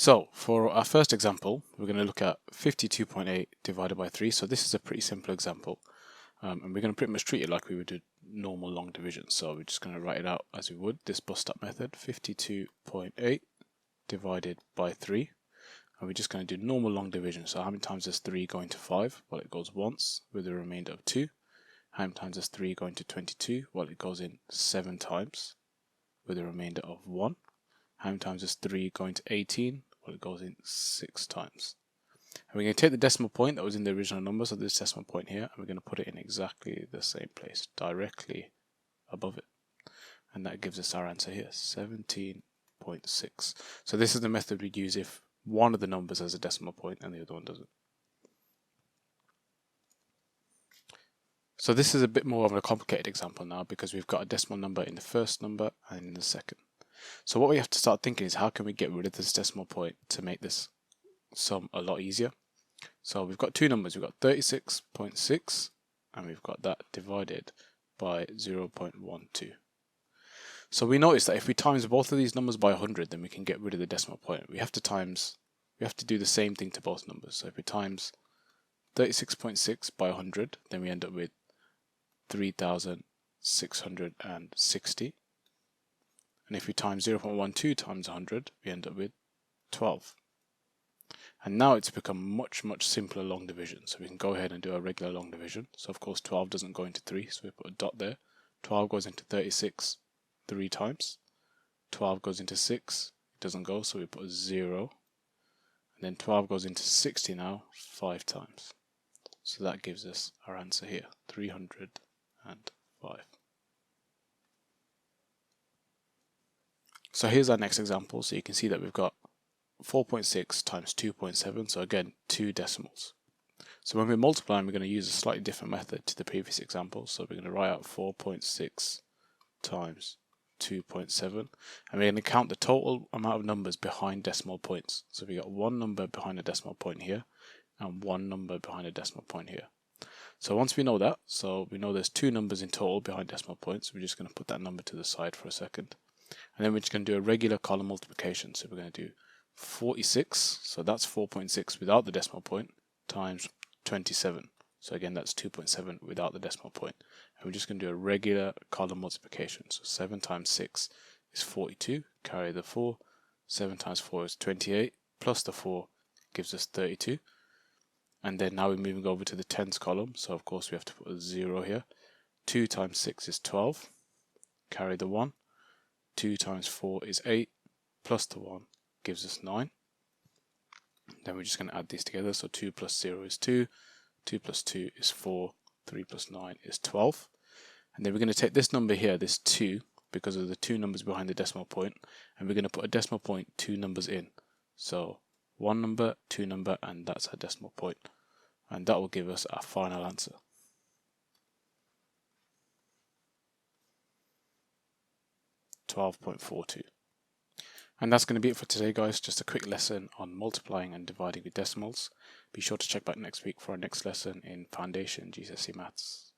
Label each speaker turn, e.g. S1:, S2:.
S1: So for our first example, we're going to look at 52.8 divided by 3. So this is a pretty simple example. And we're going to pretty much treat it like we would do normal long division. So we're just going to write it out as we would, this bust up method, 52.8 divided by 3. And we're just going to do normal long division. So how many times does 3 go into 5? Well, it goes once with a remainder of 2. How many times does 3 go into 22? Well, it goes in 7 times with a remainder of 1. How many times does 3 go into 18? Well, it goes in 6 times. And we're going to take the decimal point that was in the original number, so this decimal point here, and we're going to put it in exactly the same place, directly above it. And that gives us our answer here, 17.6. So this is the method we'd use if one of the numbers has a decimal point and the other one doesn't. So this is a bit more of a complicated example now because we've got a decimal number in the first number and in the second. So what we have to start thinking is how can we get rid of this decimal point to make this sum a lot easier. So we've got two numbers, we've got 36.6 and we've got that divided by 0.12. So we notice that if we times both of these numbers by 100, then we can get rid of the decimal point. We have to do the same thing to both numbers. So if we times 36.6 by 100, then we end up with 3,660. And if we times 0.12 times 100, we end up with 12. And now it's become much simpler long division. So we can go ahead and do a regular long division. So of course 12 doesn't go into 3, so we put a dot there. 12 goes into 36 3 times. 12 goes into 6, it doesn't go, so we put a 0. And then 12 goes into 60 now 5 times. So that gives us our answer here, 305. So here's our next example. So you can see that we've got 4.6 times 2.7, so again 2 decimals. So when we're multiplying, we're going to use a slightly different method to the previous example. So we're going to write out 4.6 times 2.7, and we're going to count the total amount of numbers behind decimal points. So we got one number behind a decimal point here and one number behind a decimal point here. So once we know that, so we know there's 2 numbers in total behind decimal points, we're just going to put that number to the side for a second. And then we're just going to do a regular column multiplication. So we're going to do 46, so that's 4.6 without the decimal point, times 27. So again, that's 2.7 without the decimal point. And we're just going to do a regular column multiplication. So 7 times 6 is 42, carry the 4. 7 times 4 is 28, plus the 4 gives us 32. And then now we're moving over to the tens column, so of course we have to put a 0 here. 2 times 6 is 12, carry the 1. 2 times 4 is 8, plus the 1 gives us 9. Then we're just going to add these together. So 2 plus 0 is 2, 2 plus 2 is 4, 3 plus 9 is 12. And then we're going to take this number here, this 2, because of the 2 numbers behind the decimal point, and we're going to put a decimal point 2 numbers in. So 1 number, 2 number, and that's our decimal point. And that will give us our final answer. $12.42. And that's going to be it for today, guys. Just a quick lesson on multiplying and dividing with decimals. Be sure to check back next week for our next lesson in Foundation GCSE Maths.